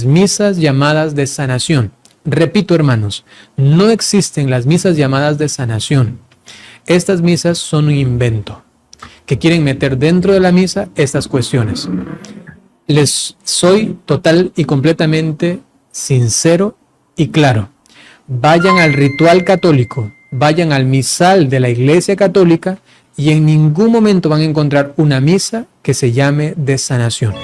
misas llamadas de sanación. Repito, hermanos, no existen las misas llamadas de sanación. Estas misas son un invento que quieren meter dentro de la misa estas cuestiones. Les soy total y completamente sincero y claro. Vayan al ritual católico, vayan al misal de la Iglesia Católica y en ningún momento van a encontrar una misa que se llame de sanación.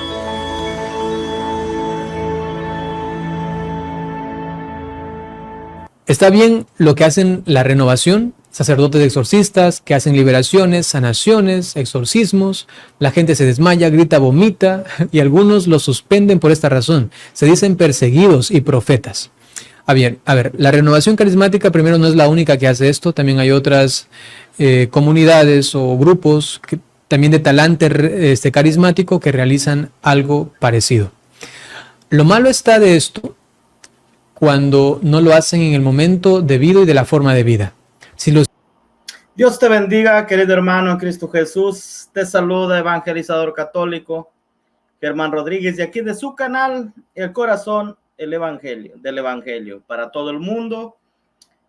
Está bien lo que hacen la renovación, sacerdotes exorcistas que hacen liberaciones, sanaciones, exorcismos, la gente se desmaya, grita, vomita y algunos los suspenden por esta razón. Se dicen perseguidos y profetas. A ver, la renovación carismática primero no es la única que hace esto, también hay otras comunidades o grupos que, también de talante carismático que realizan algo parecido. Lo malo está de esto cuando no lo hacen en el momento debido y de la forma debida. Dios te bendiga, querido hermano en Cristo Jesús. Te saluda evangelizador católico Germán Rodríguez y aquí de su canal El Corazón del Evangelio para todo el mundo.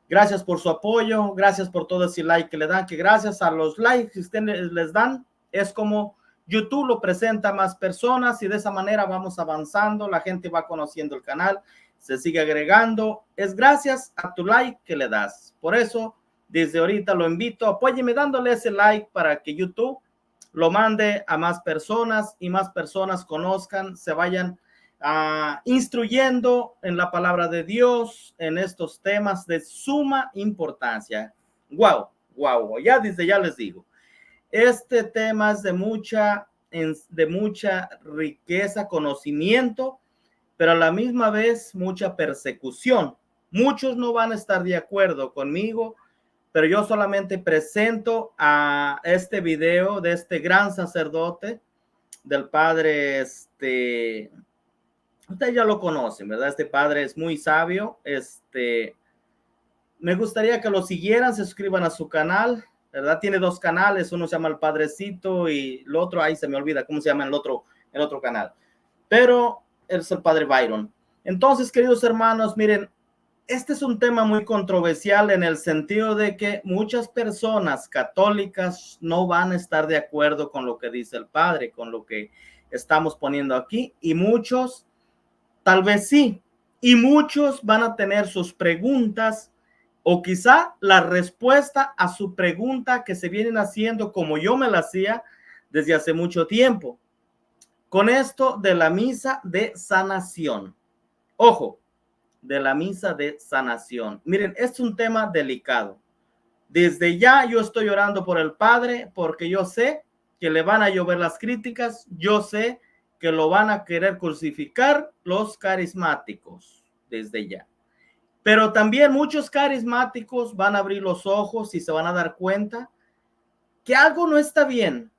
Gracias por su apoyo, gracias por todo ese like que le dan, que gracias a los likes que ustedes les dan es como YouTube lo presenta a más personas y de esa manera vamos avanzando, la gente va conociendo el canal, se sigue agregando, es gracias a tu like que le das. Por eso, desde ahorita lo invito, apóyeme dándole ese like para que YouTube lo mande a más personas y más personas conozcan, se vayan instruyendo en la palabra de Dios, en estos temas de suma importancia. Wow, ya desde ya les digo, este tema es de mucha riqueza, conocimiento, pero a la misma vez mucha persecución. Muchos no van a estar de acuerdo conmigo, pero yo solamente presento a este video de este gran sacerdote, del padre, ustedes ya lo conocen, ¿verdad? Este padre es muy sabio, me gustaría que lo siguieran, se suscriban a su canal, ¿verdad? Tiene dos canales, uno se llama El Padrecito y el otro, ahí se me olvida cómo se llama el otro canal, pero es el padre Byron. Entonces, queridos hermanos, miren, este es un tema muy controversial en el sentido de que muchas personas católicas no van a estar de acuerdo con lo que dice el padre, con lo que estamos poniendo aquí, y muchos tal vez sí, y muchos van a tener sus preguntas o quizá la respuesta a su pregunta que se vienen haciendo como yo me la hacía desde hace mucho tiempo. Con esto de la misa de sanación. Ojo, de la misa de sanación. Miren, es un tema delicado. Desde ya yo estoy orando por el padre porque yo sé que le van a llover las críticas, yo sé que lo van a querer crucificar los carismáticos desde ya. Pero también muchos carismáticos van a abrir los ojos y se van a dar cuenta que algo no está bien,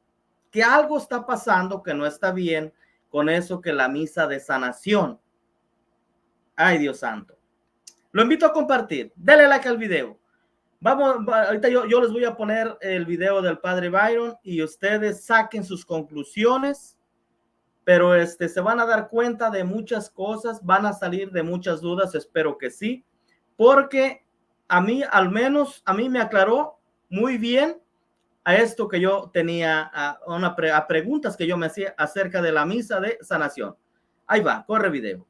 que algo está pasando que no está bien con eso que la misa de sanación. Ay, Dios santo. Lo invito a compartir. Dale like al video. Vamos, ahorita yo les voy a poner el video del padre Byron y ustedes saquen sus conclusiones, pero se van a dar cuenta de muchas cosas, van a salir de muchas dudas, espero que sí, porque a mí, al menos, a mí me aclaró muy bien a esto que yo tenía, a preguntas que yo me hacía acerca de la misa de sanación. Ahí va, corre video.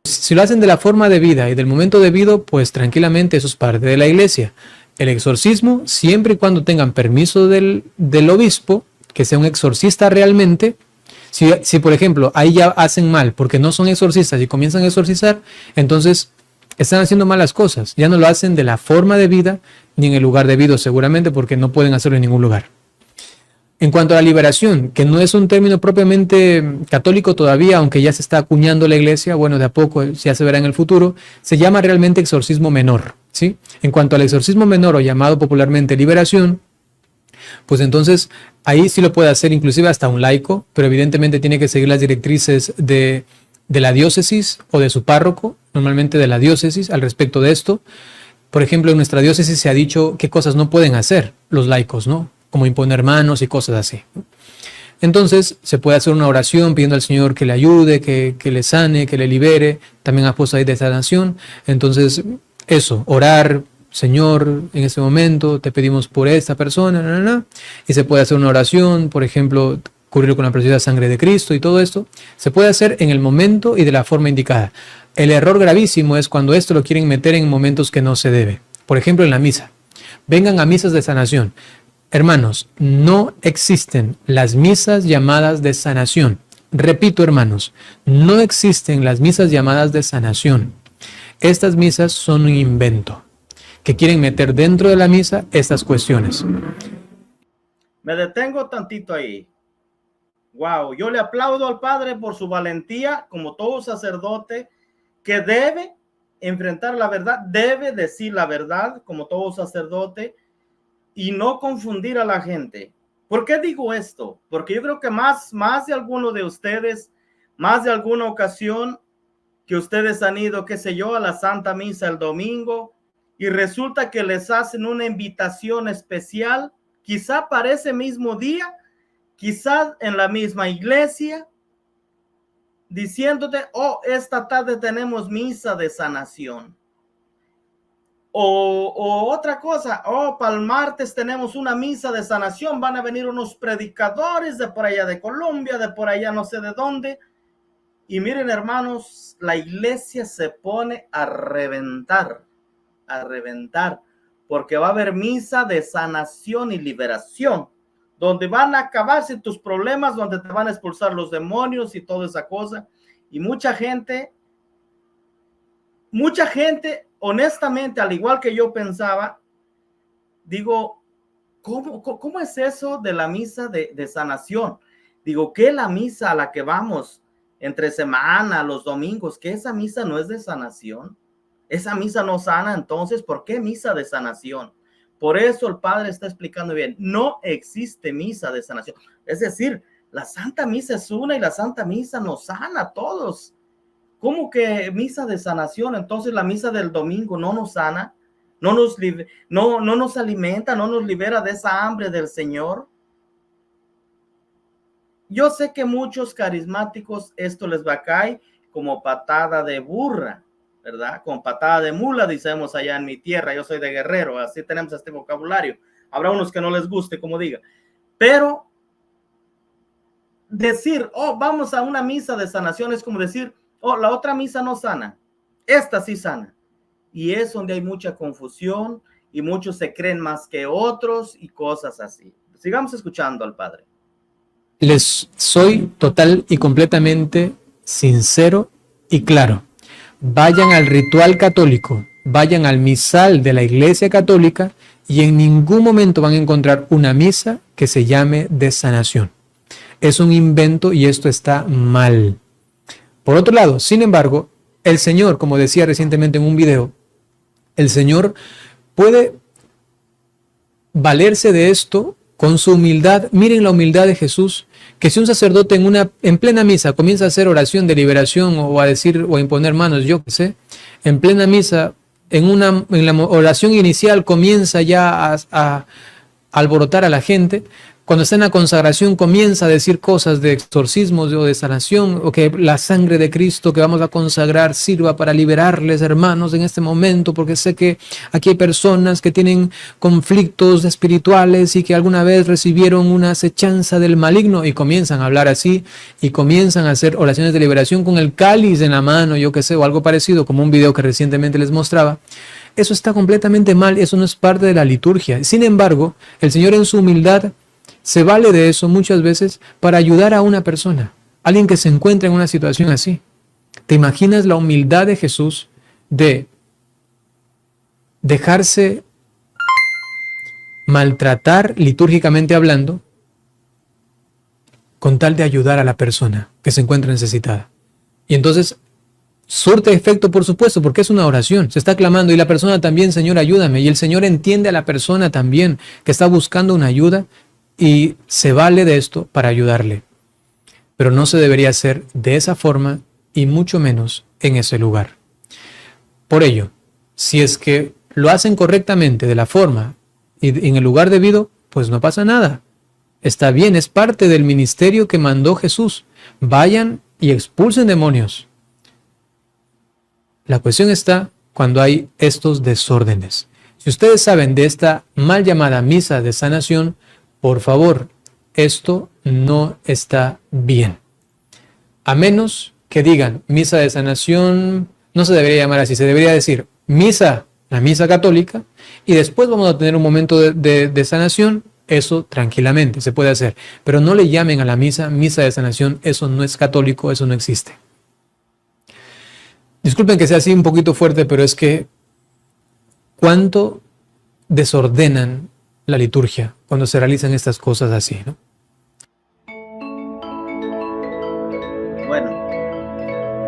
Si lo hacen de la forma debida y del momento debido, pues tranquilamente eso es parte de la iglesia. El exorcismo, siempre y cuando tengan permiso del obispo, que sea un exorcista realmente. Si por ejemplo ahí ya hacen mal porque no son exorcistas y comienzan a exorcizar, entonces están haciendo malas cosas. Ya no lo hacen de la forma debida ni en el lugar debido, seguramente porque no pueden hacerlo en ningún lugar. En cuanto a la liberación, que no es un término propiamente católico todavía, aunque ya se está acuñando la iglesia, bueno, de a poco ya se verá en el futuro, se llama realmente exorcismo menor, ¿sí? En cuanto al exorcismo menor o llamado popularmente liberación, pues entonces ahí sí lo puede hacer inclusive hasta un laico, pero evidentemente tiene que seguir las directrices de la diócesis o de su párroco, normalmente de la diócesis al respecto de esto. Por ejemplo, en nuestra diócesis se ha dicho qué cosas no pueden hacer los laicos, ¿no? Como imponer manos y cosas así. Entonces se puede hacer una oración pidiendo al Señor que le ayude, que le sane, que le libere. También a esposa de sanación. Entonces eso, orar, Señor, en este momento te pedimos por esta persona, y se puede hacer una oración, por ejemplo, cubrirlo con la preciosa sangre de Cristo y todo esto. Se puede hacer en el momento y de la forma indicada. El error gravísimo es cuando esto lo quieren meter en momentos que no se debe. Por ejemplo, en la misa. Vengan a misas de sanación. Hermanos, no existen las misas llamadas de sanación. Repito, hermanos, no existen las misas llamadas de sanación. Estas misas son un invento que quieren meter dentro de la misa estas cuestiones. Me detengo tantito ahí. Wow, yo le aplaudo al Padre por su valentía como todo sacerdote que debe enfrentar la verdad, debe decir la verdad como todo sacerdote y no confundir a la gente. ¿Por qué digo esto? Porque yo creo que más de alguno de ustedes, más de alguna ocasión que ustedes han ido, qué sé yo, a la Santa Misa el domingo y resulta que les hacen una invitación especial, quizá para ese mismo día, quizá en la misma iglesia, diciéndote, oh, esta tarde tenemos misa de sanación. O otra cosa, oh, para el martes tenemos una misa de sanación, van a venir unos predicadores de por allá de Colombia, de por allá no sé de dónde. Y miren, hermanos, la iglesia se pone a reventar, porque va a haber misa de sanación y liberación, donde van a acabarse tus problemas, donde te van a expulsar los demonios y toda esa cosa. Y mucha gente, honestamente, al igual que yo pensaba, digo, ¿cómo es eso de la misa de sanación? Digo, ¿qué es la misa a la que vamos entre semana, los domingos? ¿Que esa misa no es de sanación? Esa misa no sana, entonces, ¿por qué misa de sanación? Por eso el Padre está explicando bien, no existe misa de sanación. Es decir, la Santa Misa es una y la Santa Misa nos sana a todos. ¿Cómo que misa de sanación? Entonces la misa del domingo no nos sana, no nos alimenta, no nos libera de esa hambre del Señor. Yo sé que muchos carismáticos esto les va a caer como patada de burra, ¿verdad? Con patada de mula, decimos allá en mi tierra. Yo soy de Guerrero, así tenemos este vocabulario. Habrá unos que no les guste, como diga. Pero decir, oh, vamos a una misa de sanación es como decir, oh, la otra misa no sana, esta sí sana. Y es donde hay mucha confusión y muchos se creen más que otros y cosas así. Sigamos escuchando al Padre. Les soy total y completamente sincero y claro. Vayan al ritual católico, vayan al misal de la Iglesia Católica y en ningún momento van a encontrar una misa que se llame de sanación. Es un invento y esto está mal. Por otro lado, sin embargo, el Señor, como decía recientemente en un video, el Señor puede valerse de esto con su humildad. Miren la humildad de Jesús, que si un sacerdote en plena misa comienza a hacer oración de liberación o a decir o a imponer manos, yo qué sé, en plena misa, en la oración inicial comienza ya a alborotar a la gente. Cuando está en la consagración comienza a decir cosas de exorcismos o de sanación, o que la sangre de Cristo que vamos a consagrar sirva para liberarles, hermanos, en este momento, porque sé que aquí hay personas que tienen conflictos espirituales y que alguna vez recibieron una acechanza del maligno, y comienzan a hablar así y comienzan a hacer oraciones de liberación con el cáliz en la mano, yo qué sé, o algo parecido, como un video que recientemente les mostraba. Eso está completamente mal, eso no es parte de la liturgia. Sin embargo, el Señor en su humildad se vale de eso muchas veces para ayudar a una persona, alguien que se encuentra en una situación así. ¿Te imaginas la humildad de Jesús de dejarse maltratar litúrgicamente hablando con tal de ayudar a la persona que se encuentra necesitada? Y entonces surte efecto, por supuesto, porque es una oración, se está clamando y la persona también, Señor, ayúdame, y el Señor entiende a la persona también que está buscando una ayuda y se vale de esto para ayudarle. Pero no se debería hacer de esa forma y mucho menos en ese lugar. Por ello, si es que lo hacen correctamente de la forma y en el lugar debido, pues no pasa nada. Está bien, es parte del ministerio que mandó Jesús. Vayan y expulsen demonios. La cuestión está cuando hay estos desórdenes. Si ustedes saben de esta mal llamada misa de sanación, por favor, esto no está bien. A menos que digan misa de sanación, no se debería llamar así, se debería decir misa, la misa católica, y después vamos a tener un momento de sanación. Eso tranquilamente se puede hacer, pero no le llamen a la misa misa de sanación, eso no es católico, eso no existe. Disculpen que sea así un poquito fuerte, pero es que cuánto desordenan la liturgia cuando se realizan estas cosas así, ¿no? Bueno,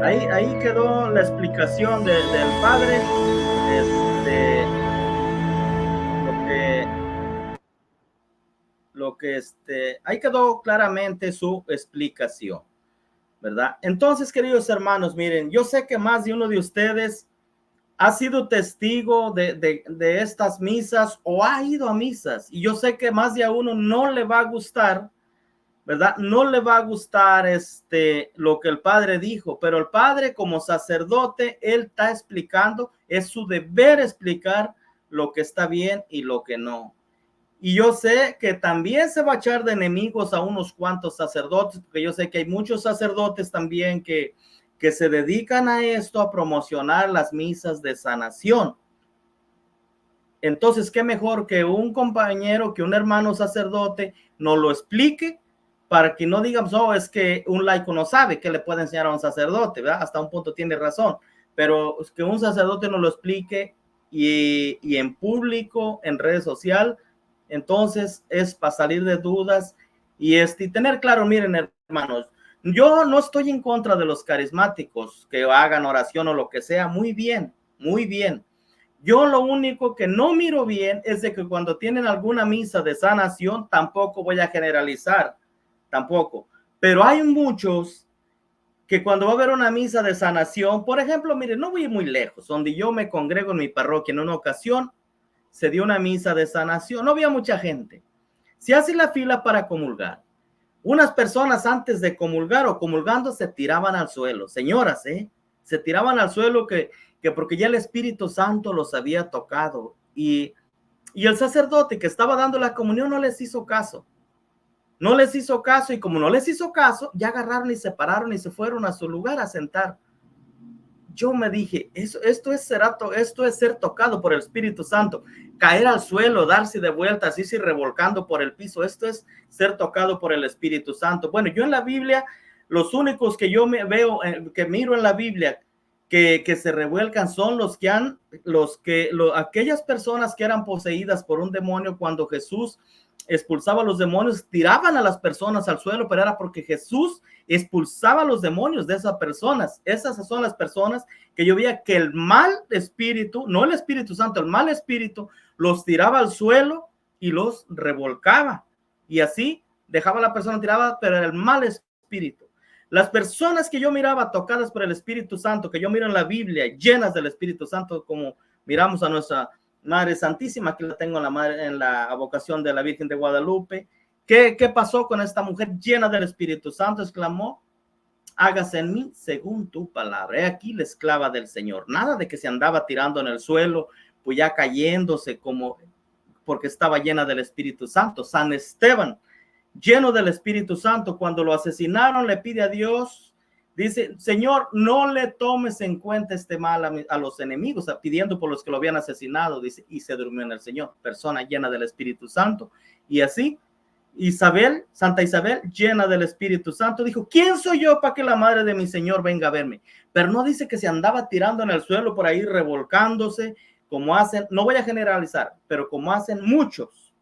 ahí quedó la explicación del padre, ahí quedó claramente su explicación, ¿verdad? Entonces, queridos hermanos, miren, yo sé que más de uno de ustedes ha sido testigo de estas misas o ha ido a misas, y yo sé que más de a uno no le va a gustar, ¿verdad? No le va a gustar lo que el padre dijo, pero el padre como sacerdote, él está explicando, es su deber explicar lo que está bien y lo que no. Y yo sé que también se va a echar de enemigos a unos cuantos sacerdotes, porque yo sé que hay muchos sacerdotes también que se dedican a esto, a promocionar las misas de sanación. Entonces, qué mejor que un compañero, que un hermano sacerdote nos lo explique para que no digamos, oh, es que un laico no sabe qué le puede enseñar a un sacerdote, ¿verdad? Hasta un punto tiene razón, pero que un sacerdote nos lo explique y en público, en redes sociales, entonces es para salir de dudas y tener claro, miren, hermanos, yo no estoy en contra de los carismáticos que hagan oración o lo que sea, muy bien, muy bien. Yo lo único que no miro bien es de que cuando tienen alguna misa de sanación, tampoco voy a generalizar, tampoco. Pero hay muchos que cuando va a haber una misa de sanación, por ejemplo, miren, no voy muy lejos, donde yo me congrego en mi parroquia, en una ocasión se dio una misa de sanación, no había mucha gente. Se hace la fila para comulgar. Unas personas antes de comulgar o comulgando se tiraban al suelo, señoras, se tiraban al suelo que porque ya el Espíritu Santo los había tocado y el sacerdote que estaba dando la comunión no les hizo caso. No les hizo caso y como no les hizo caso, ya agarraron y se pararon y se fueron a su lugar a sentar. Yo me dije, esto es ser tocado por el Espíritu Santo, caer al suelo, darse de vuelta, así revolcando por el piso, esto es ser tocado por el Espíritu Santo. Bueno, yo en la Biblia, los únicos que yo me veo, que miro en la Biblia, que se revuelcan son aquellas personas que eran poseídas por un demonio cuando Jesús expulsaba a los demonios, tiraban a las personas al suelo, pero era porque Jesús expulsaba a los demonios de esas personas. Esas son las personas que yo veía que el mal espíritu, no el Espíritu Santo, el mal espíritu los tiraba al suelo y los revolcaba. Y así dejaba a la persona tirada, pero era el mal espíritu. Las personas que yo miraba tocadas por el Espíritu Santo, que yo miro en la Biblia, llenas del Espíritu Santo, como miramos a nuestra Madre Santísima, aquí la tengo en la advocación de la Virgen de Guadalupe. ¿Qué pasó con esta mujer llena del Espíritu Santo? Exclamó, hágase en mí según tu palabra. He aquí la esclava del Señor. Nada de que se andaba tirando en el suelo, pues ya cayéndose como porque estaba llena del Espíritu Santo. San Esteban, lleno del Espíritu Santo, cuando lo asesinaron, le pide a Dios, dice, Señor, no le tomes en cuenta este mal a los enemigos, pidiendo por los que lo habían asesinado, dice, y se durmió en el Señor. Persona llena del Espíritu Santo. Y así, Santa Isabel, llena del Espíritu Santo, dijo, ¿quién soy yo para que la madre de mi Señor venga a verme? Pero no dice que se andaba tirando en el suelo por ahí, revolcándose, como hacen, no voy a generalizar, pero como hacen muchos,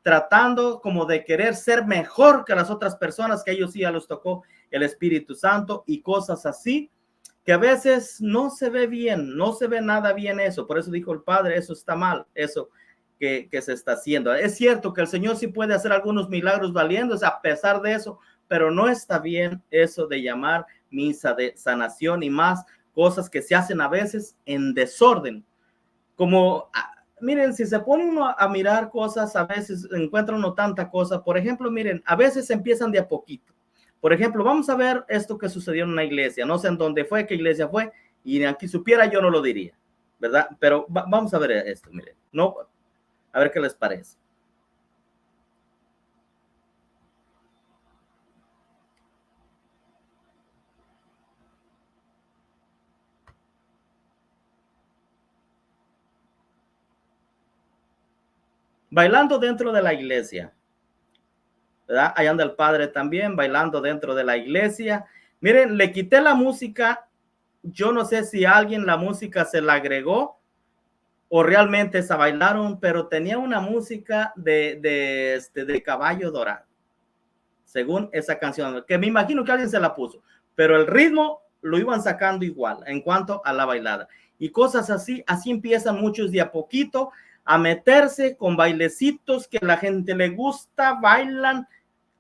tratando como de querer ser mejor que las otras personas, que a ellos sí ya los tocó el Espíritu Santo y cosas así, que a veces no se ve bien, no se ve nada bien eso. Por eso dijo el Padre, eso está mal, eso que se está haciendo. Es cierto que el Señor sí puede hacer algunos milagros valientes a pesar de eso, pero no está bien eso de llamar misa de sanación y más cosas que se hacen a veces en desorden. Como miren, si se pone uno a mirar cosas, a veces encuentra uno tanta cosa. Por ejemplo, miren, a veces empiezan de a poquito. Por ejemplo, vamos a ver esto que sucedió en una iglesia. No sé en dónde fue, qué iglesia fue, y aquí supiera yo no lo diría, ¿verdad? Pero vamos a ver esto, miren. No, a ver qué les parece. Bailando dentro de la iglesia, ¿verdad? Ahí anda el padre también bailando dentro de la iglesia. Miren, le quité la música. Yo no sé si alguien la música se la agregó o realmente se bailaron, pero tenía una música de caballo dorado, según esa canción, que me imagino que alguien se la puso, pero el ritmo lo iban sacando igual en cuanto a la bailada. Y cosas así, así empiezan muchos de a poquito a meterse con bailecitos que la gente le gusta, bailan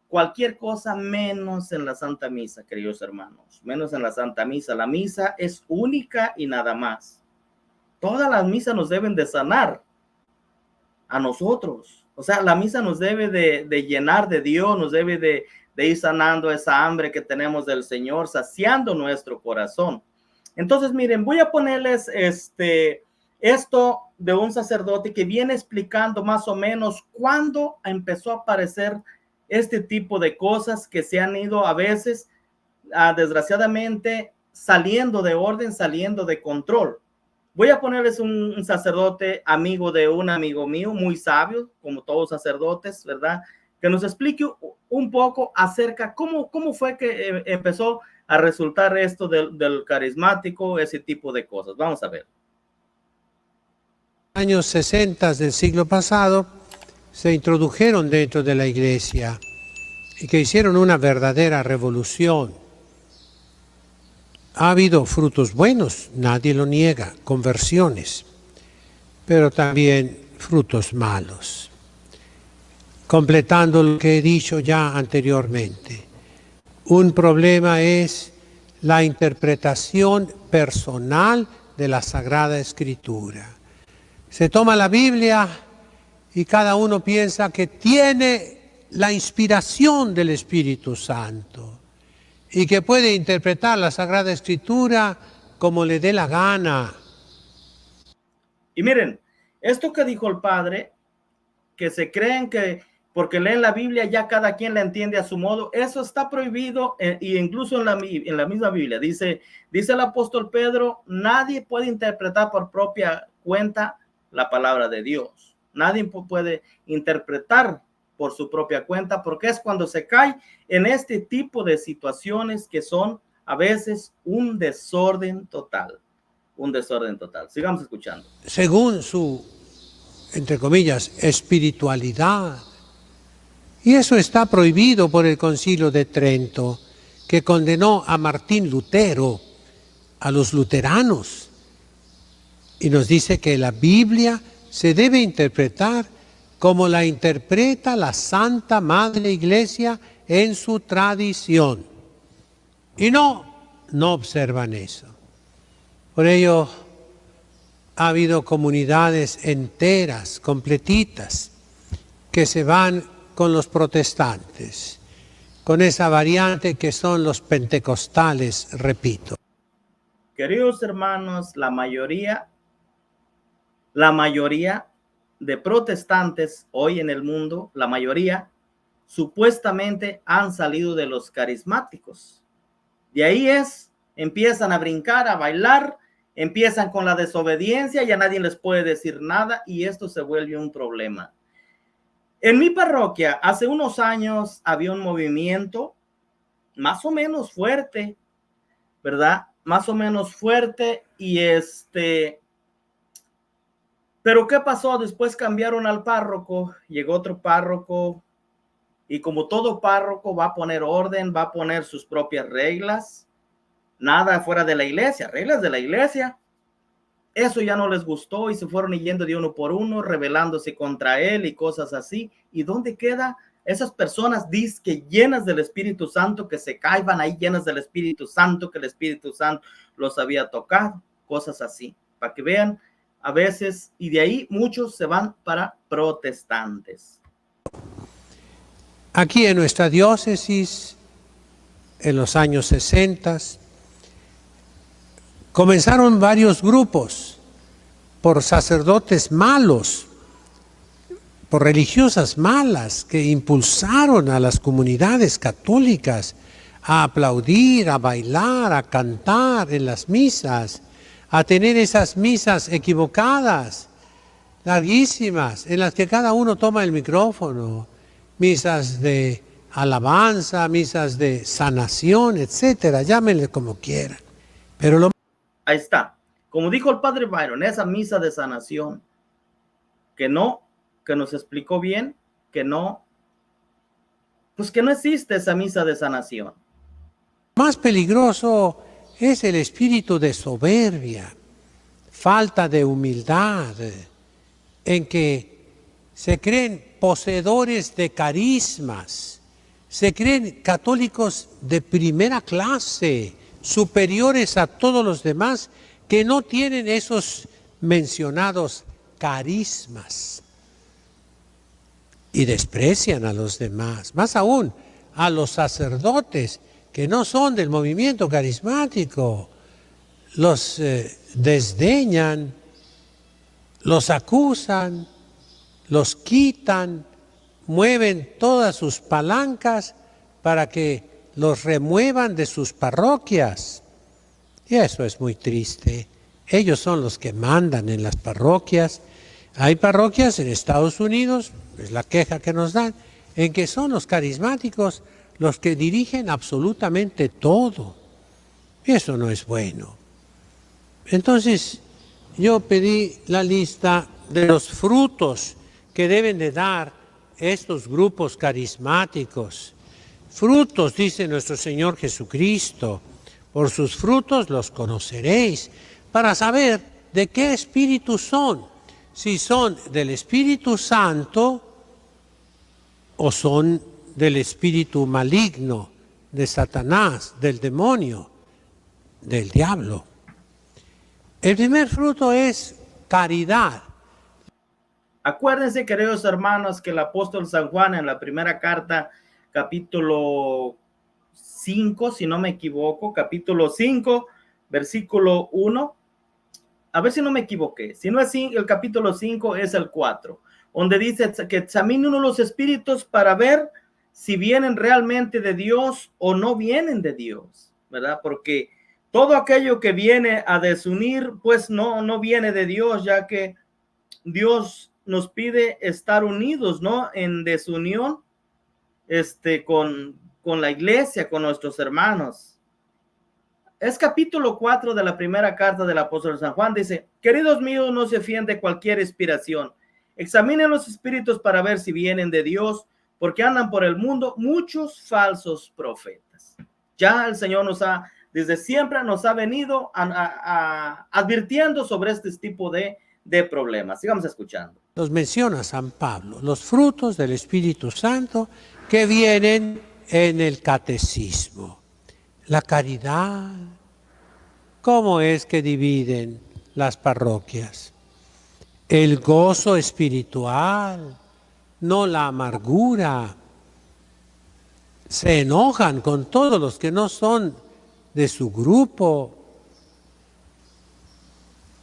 cualquier cosa menos en la Santa Misa, queridos hermanos, menos en la Santa Misa. La misa es única y nada más. Todas las misas nos deben de sanar a nosotros. O sea, la misa nos debe de llenar de Dios, nos debe de ir sanando esa hambre que tenemos del Señor, saciando nuestro corazón. Entonces, miren, voy a ponerles esto de un sacerdote que viene explicando más o menos cuándo empezó a aparecer este tipo de cosas que se han ido a veces, desgraciadamente, saliendo de orden, saliendo de control. Voy a ponerles un sacerdote amigo de un amigo mío, muy sabio, como todos sacerdotes, ¿verdad? Que nos explique un poco acerca cómo fue que empezó a resultar esto del carismático, ese tipo de cosas. Vamos a ver. Años 60 del siglo pasado se introdujeron dentro de la iglesia y que hicieron una verdadera revolución. Ha habido frutos buenos, nadie lo niega, conversiones, pero también frutos malos. Completando lo que he dicho ya anteriormente, un problema es la interpretación personal de la Sagrada Escritura. Se toma la Biblia y cada uno piensa que tiene la inspiración del Espíritu Santo y que puede interpretar la Sagrada Escritura como le dé la gana. Y miren, esto que dijo el padre, que se creen que porque leen la Biblia ya cada quien la entiende a su modo, eso está prohibido, y incluso en la misma Biblia dice el apóstol Pedro, nadie puede interpretar por propia cuenta la palabra de Dios. Nadie puede interpretar por su propia cuenta, porque es cuando se cae en este tipo de situaciones que son a veces un desorden total. Un desorden total. Sigamos escuchando. Según su, entre comillas, espiritualidad. Y eso está prohibido por el Concilio de Trento, que condenó a Martín Lutero, a los luteranos, y nos dice que la Biblia se debe interpretar como la interpreta la Santa Madre Iglesia en su tradición. Y no observan eso. Por ello, ha habido comunidades enteras, completitas, que se van con los protestantes, con esa variante que son los pentecostales, repito. Queridos hermanos, la mayoría de protestantes hoy en el mundo, la mayoría supuestamente han salido de los carismáticos. De ahí empiezan a brincar, a bailar, empiezan con la desobediencia, ya nadie les puede decir nada y esto se vuelve un problema. En mi parroquia, hace unos años había un movimiento más o menos fuerte, ¿verdad? Más o menos fuerte y pero ¿qué pasó? Después cambiaron al párroco, llegó otro párroco y como todo párroco va a poner orden, va a poner sus propias reglas, nada fuera de la iglesia, reglas de la iglesia. Eso ya no les gustó y se fueron yendo de uno por uno, rebelándose contra él y cosas así. ¿Y dónde queda esas personas que llenas del Espíritu Santo, que se caiban ahí llenas del Espíritu Santo, que el Espíritu Santo los había tocado? Cosas así, para que vean a veces, y de ahí muchos se van para protestantes. Aquí en nuestra diócesis, en los años 60, comenzaron varios grupos por sacerdotes malos, por religiosas malas que impulsaron a las comunidades católicas a aplaudir, a bailar, a cantar en las misas, a tener esas misas equivocadas, larguísimas, en las que cada uno toma el micrófono, misas de alabanza, misas de sanación, etcétera, llámenle como quieran. Pero ahí está. Como dijo el padre Byron, esa misa de sanación, que nos explicó bien, que no existe esa misa de sanación. Más peligroso es el espíritu de soberbia, falta de humildad, en que se creen poseedores de carismas, se creen católicos de primera clase, superiores a todos los demás, que no tienen esos mencionados carismas y desprecian a los demás, más aún a los sacerdotes que no son del movimiento carismático, los desdeñan, los acusan, los quitan, mueven todas sus palancas para que los remuevan de sus parroquias. Y eso es muy triste. Ellos son los que mandan en las parroquias. Hay parroquias en Estados Unidos, es la queja que nos dan, en que son los carismáticos los que dirigen absolutamente todo. Y eso no es bueno. Entonces, yo pedí la lista de los frutos que deben de dar estos grupos carismáticos. Frutos, dice nuestro Señor Jesucristo, por sus frutos los conoceréis, para saber de qué espíritu son, si son del Espíritu Santo o son del espíritu maligno, de Satanás, del demonio, del diablo. El primer fruto es caridad. Acuérdense, queridos hermanos, que el apóstol San Juan en la primera carta, capítulo 5, si no me equivoco, capítulo 5, versículo 1, a ver si no me equivoqué, si no es el capítulo 5, es el 4, donde dice que examine uno los espíritus para ver si vienen realmente de Dios o no vienen de Dios, ¿verdad? Porque todo aquello que viene a desunir, pues no viene de Dios, ya que Dios nos pide estar unidos, ¿no? En desunión, con la iglesia, con nuestros hermanos. Es capítulo 4 de la primera carta del apóstol San Juan, dice: queridos míos, no se fíen de cualquier inspiración, examinen los espíritus para ver si vienen de Dios, porque andan por el mundo muchos falsos profetas. Ya el Señor desde siempre nos ha venido advirtiendo sobre este tipo de problemas. Sigamos escuchando. Los menciona San Pablo, los frutos del Espíritu Santo que vienen en el catecismo. La caridad. ¿Cómo es que dividen las parroquias? El gozo espiritual, no la amargura. Se enojan con todos los que no son de su grupo.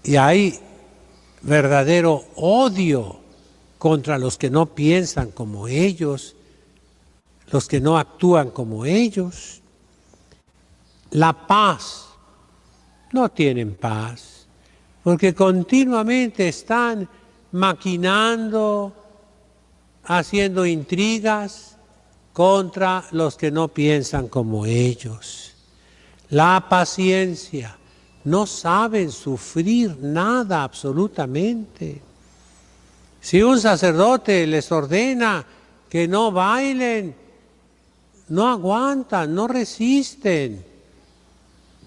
Y hay verdadero odio contra los que no piensan como ellos, los que no actúan como ellos. La paz. No tienen paz, porque continuamente están maquinando, haciendo intrigas contra los que no piensan como ellos. La paciencia. No saben sufrir nada absolutamente. Si un sacerdote les ordena que no bailen, no aguantan, no resisten,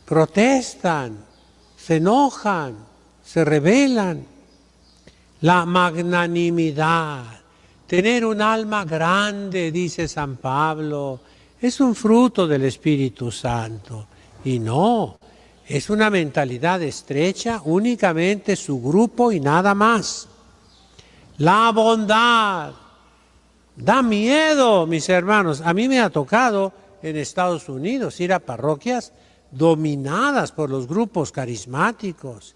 protestan, se enojan, se rebelan. La magnanimidad, tener un alma grande, dice San Pablo, es un fruto del Espíritu Santo. Y no, Es una mentalidad estrecha, únicamente su grupo y nada más. La bondad da miedo, mis hermanos. A mí me ha tocado en Estados Unidos ir a parroquias dominadas por los grupos carismáticos.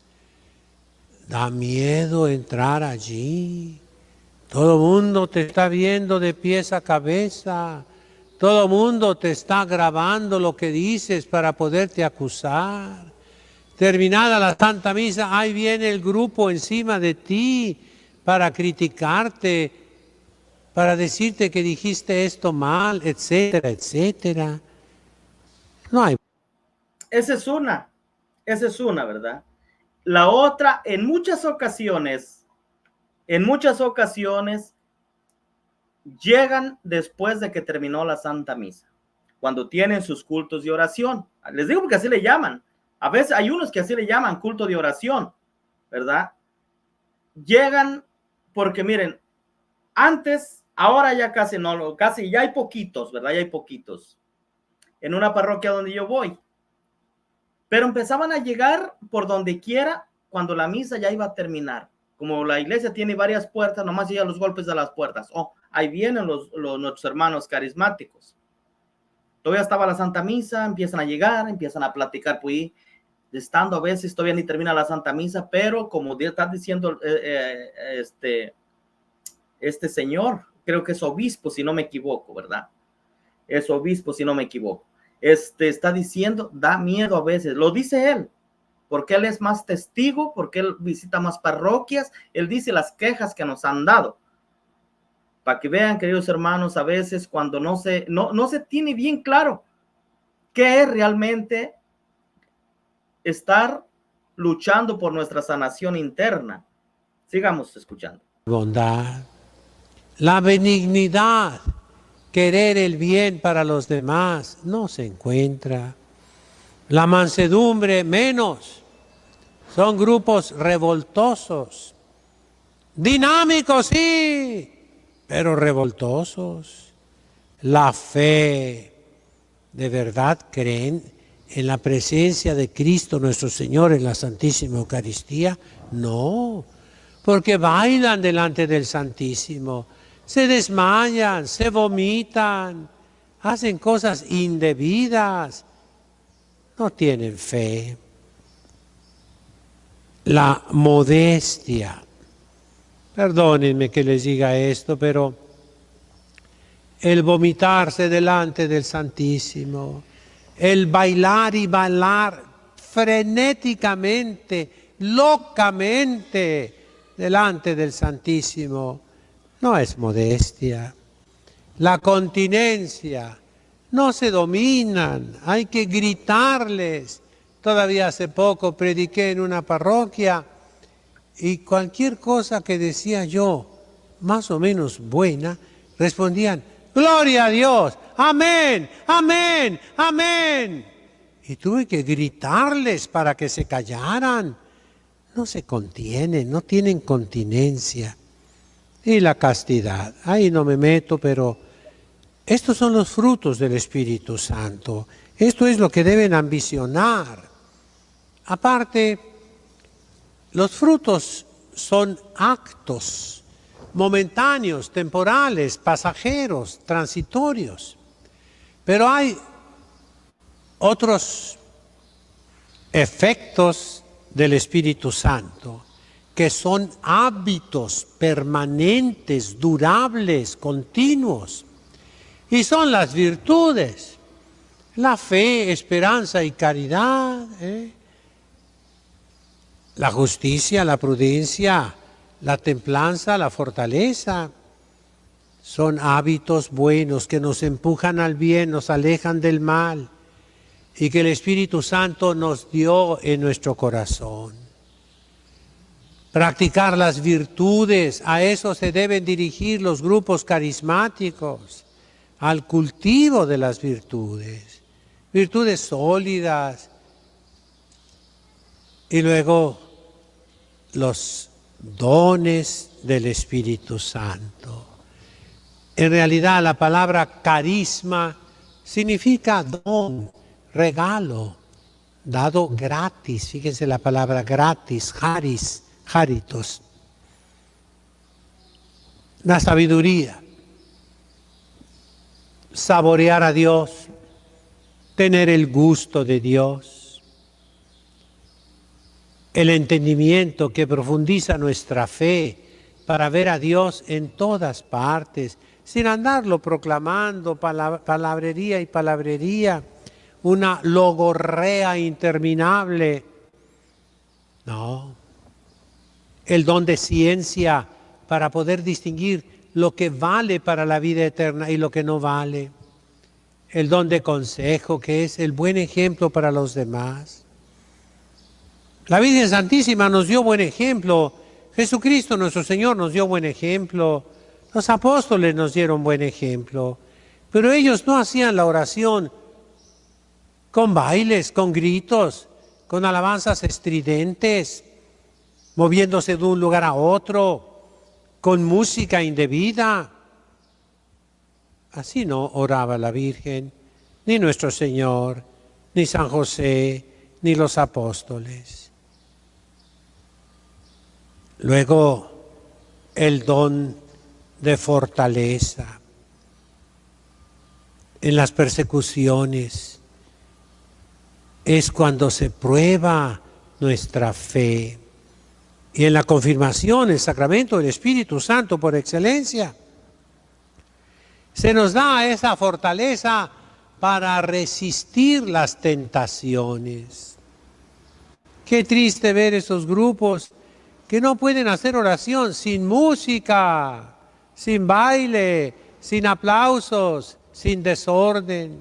Da miedo entrar allí. Todo el mundo te está viendo de pies a cabeza. Todo el mundo te está grabando lo que dices para poderte acusar. Terminada la Santa Misa, ahí viene el grupo encima de ti para criticarte, para decirte que dijiste esto mal, etcétera, etcétera. No hay. Esa es una, ¿verdad? La otra, en muchas ocasiones, llegan después de que terminó la Santa Misa, cuando tienen sus cultos de oración. Les digo porque así le llaman. A veces hay unos que así le llaman culto de oración, ¿verdad? Llegan porque miren, antes, ahora ya casi no, casi ya hay poquitos, ¿verdad? Ya hay poquitos en una parroquia donde yo voy. Pero empezaban a llegar por donde quiera cuando la misa ya iba a terminar. Como la iglesia tiene varias puertas, nomás llega los golpes de las puertas. Oh, ahí vienen nuestros hermanos carismáticos. Todavía estaba la Santa Misa, empiezan a llegar, empiezan a platicar, pues, estando a veces todavía ni termina la Santa Misa, pero como está diciendo este señor, creo que es obispo, si no me equivoco, ¿verdad? Es obispo, si no me equivoco. Está diciendo, da miedo a veces, lo dice él, porque él es más testigo, porque él visita más parroquias, él dice las quejas que nos han dado. Para que vean, queridos hermanos, a veces cuando no se tiene bien claro qué es realmente estar luchando por nuestra sanación interna. Sigamos escuchando. Bondad, la benignidad, querer el bien para los demás, no se encuentra. La mansedumbre, menos. Son grupos revoltosos, dinámicos, sí, pero revoltosos. La fe, ¿de verdad creen en la presencia de Cristo nuestro Señor en la Santísima Eucaristía? No, porque bailan delante del Santísimo, se desmayan, se vomitan, hacen cosas indebidas, no tienen fe. La modestia, perdónenme que les diga esto, pero el vomitarse delante del Santísimo, el bailar y bailar frenéticamente, locamente delante del Santísimo, no es modestia. La continencia, no se dominan, hay que gritarles. Todavía hace poco prediqué en una parroquia y cualquier cosa que decía yo, más o menos buena, respondían, ¡Gloria a Dios! ¡Amén! ¡Amén! ¡Amén! Y tuve que gritarles para que se callaran. No se contienen, no tienen continencia. Y la castidad, ahí no me meto, pero estos son los frutos del Espíritu Santo. Esto es lo que deben ambicionar. Aparte, los frutos son actos momentáneos, temporales, pasajeros, transitorios. Pero hay otros efectos del Espíritu Santo que son hábitos permanentes, durables, continuos. Y son las virtudes, la fe, esperanza y caridad, la justicia, la prudencia, la templanza, la fortaleza. Son hábitos buenos que nos empujan al bien, nos alejan del mal y que el Espíritu Santo nos dio en nuestro corazón. Practicar las virtudes, a eso se deben dirigir los grupos carismáticos, al cultivo de las virtudes, virtudes sólidas. Y luego los dones del Espíritu Santo. En realidad la palabra carisma significa don, regalo, dado gratis. Fíjense la palabra gratis, charis, charitos. La sabiduría, saborear a Dios, tener el gusto de Dios, el entendimiento que profundiza nuestra fe para ver a Dios en todas partes, sin andarlo proclamando palabrería y palabrería, una logorrea interminable. No, el don de ciencia para poder distinguir lo que vale para la vida eterna y lo que no vale. El don de consejo, que es el buen ejemplo para los demás. La Virgen Santísima nos dio buen ejemplo. Jesucristo nuestro Señor nos dio buen ejemplo. Los apóstoles nos dieron buen ejemplo. Pero ellos no hacían la oración con bailes, con gritos, con alabanzas estridentes, moviéndose de un lugar a otro, con música indebida. Así no oraba la Virgen, ni nuestro Señor, ni San José, ni los apóstoles. Luego, el don de fortaleza en las persecuciones es cuando se prueba nuestra fe. Y en la confirmación, el sacramento del Espíritu Santo por excelencia, se nos da esa fortaleza para resistir las tentaciones. Qué triste ver esos grupos que no pueden hacer oración sin música, sin baile, sin aplausos, sin desorden.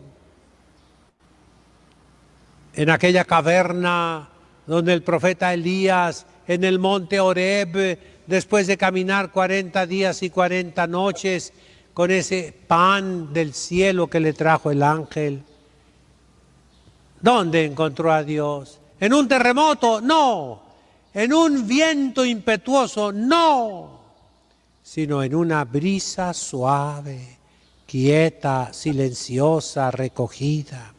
En aquella caverna donde el profeta Elías, en el monte Horeb, después de caminar 40 días y 40 noches, con ese pan del cielo que le trajo el ángel, ¿dónde encontró a Dios? ¿En un terremoto? No. ¿En un viento impetuoso? No. Sino en una brisa suave, quieta, silenciosa, recogida.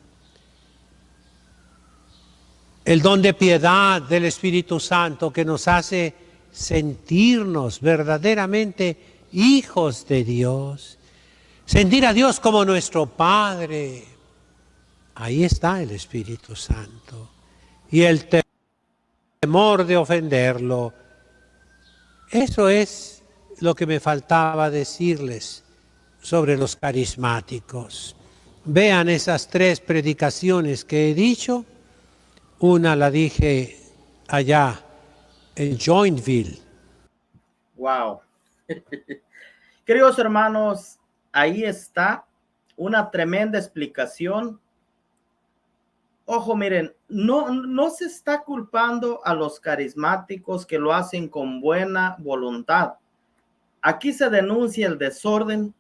El don de piedad del Espíritu Santo que nos hace sentirnos verdaderamente hijos de Dios, sentir a Dios como nuestro Padre. Ahí está el Espíritu Santo. Y el temor de ofenderlo. Eso es lo que me faltaba decirles sobre los carismáticos. Vean esas 3 predicaciones que he dicho. Una la dije allá en Joinville. Wow. Queridos hermanos, ahí está una tremenda explicación. Ojo, miren, no se está culpando a los carismáticos que lo hacen con buena voluntad. Aquí se denuncia el desorden,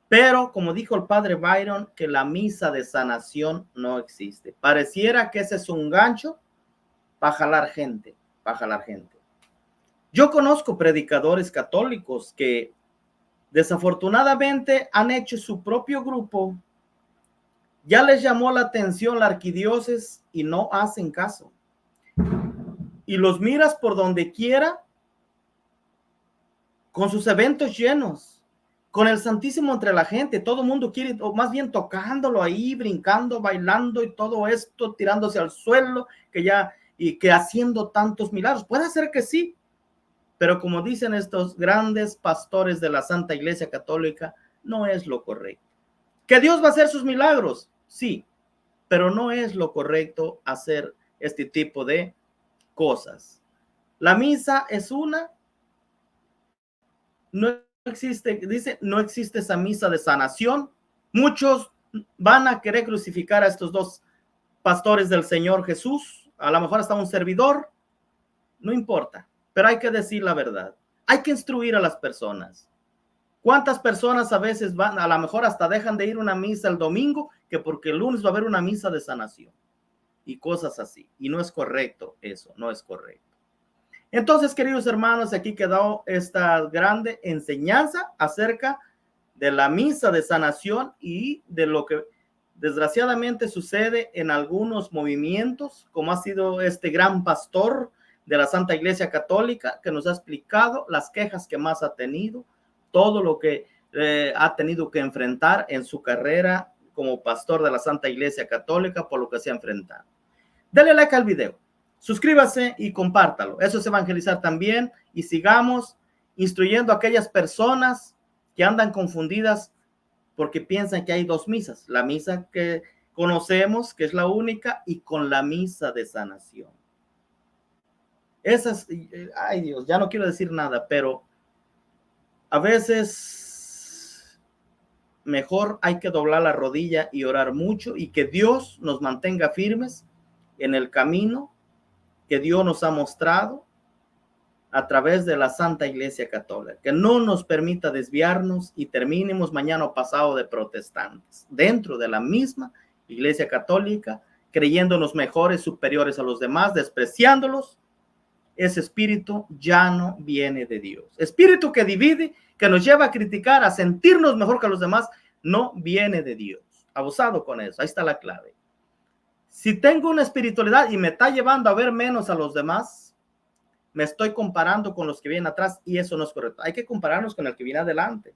pero como dijo el padre Byron, que la misa de sanación no existe. Pareciera que ese es un gancho para jalar gente, Yo conozco predicadores católicos que desafortunadamente han hecho su propio grupo. Ya les llamó la atención la arquidiócesis y no hacen caso. Y los miras por donde quiera con sus eventos llenos, con el Santísimo entre la gente. Todo el mundo quiere, o más bien tocándolo ahí, brincando, bailando y todo esto, tirándose al suelo, que haciendo tantos milagros. Puede ser que sí, pero como dicen estos grandes pastores de la Santa Iglesia Católica, no es lo correcto. ¿Que Dios va a hacer sus milagros? Sí, pero no es lo correcto hacer este tipo de cosas. La misa es una, no existe, dice, no existe esa misa de sanación. Muchos van a querer crucificar a estos 2 pastores del Señor Jesús, a lo mejor hasta un servidor, no importa, pero hay que decir la verdad. Hay que instruir a las personas. ¿Cuántas personas a veces van, a lo mejor hasta dejan de ir a una misa el domingo, que porque el lunes va a haber una misa de sanación? Y cosas así. Y no es correcto eso, no es correcto. Entonces, queridos hermanos, aquí quedó esta grande enseñanza acerca de la misa de sanación y de lo que desgraciadamente sucede en algunos movimientos, como ha sido este gran pastor de la Santa Iglesia Católica, que nos ha explicado las quejas que más ha tenido, todo lo que ha tenido que enfrentar en su carrera como pastor de la Santa Iglesia Católica, por lo que se ha enfrentado. Dale like al video, suscríbase y compártalo. Eso es evangelizar también, y sigamos instruyendo a aquellas personas que andan confundidas porque piensan que hay dos misas, la misa que conocemos, que es la única, y con la misa de sanación. Esas, ay Dios, ya no quiero decir nada, pero a veces mejor hay que doblar la rodilla y orar mucho, y que Dios nos mantenga firmes en el camino que Dios nos ha mostrado a través de la Santa Iglesia Católica, que no nos permita desviarnos y terminemos mañana o pasado de protestantes dentro de la misma Iglesia Católica, creyéndonos mejores, superiores a los demás, despreciándolos. Ese espíritu ya no viene de Dios. Espíritu que divide, que nos lleva a criticar, a sentirnos mejor que los demás, no viene de Dios. Abusado con eso, ahí está la clave. Si tengo una espiritualidad y me está llevando a ver menos a los demás, me estoy comparando con los que vienen atrás, y eso no es correcto. Hay que compararnos con el que viene adelante,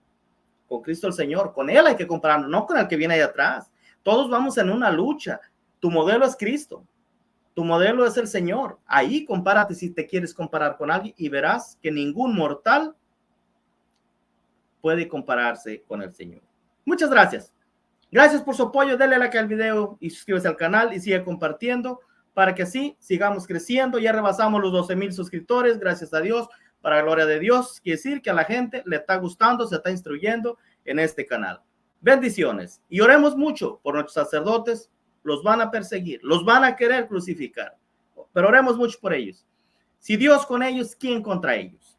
con Cristo el Señor. Con Él hay que compararnos, no con el que viene ahí atrás. Todos vamos en una lucha. Tu modelo es Cristo, tu modelo es el Señor. Ahí compárate si te quieres comparar con alguien, y verás que ningún mortal puede compararse con el Señor. Muchas gracias. Gracias por su apoyo. Denle like al video y suscríbase al canal y sigue compartiendo, para que así sigamos creciendo. Ya rebasamos los 12,000 suscriptores, gracias a Dios, para la gloria de Dios. Quiere decir que a la gente le está gustando, se está instruyendo en este canal. Bendiciones. Y oremos mucho por nuestros sacerdotes. Los van a perseguir, los van a querer crucificar, pero oremos mucho por ellos. Si Dios con ellos, ¿quién contra ellos?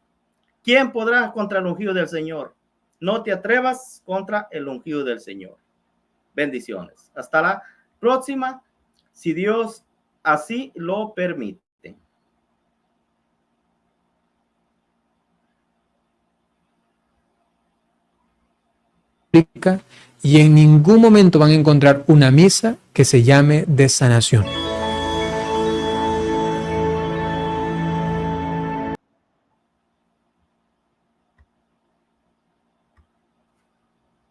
¿Quién podrá contra el ungido del Señor? No te atrevas contra el ungido del Señor. Bendiciones. Hasta la próxima, si Dios así lo permite. Y en ningún momento van a encontrar una misa que se llame de sanación.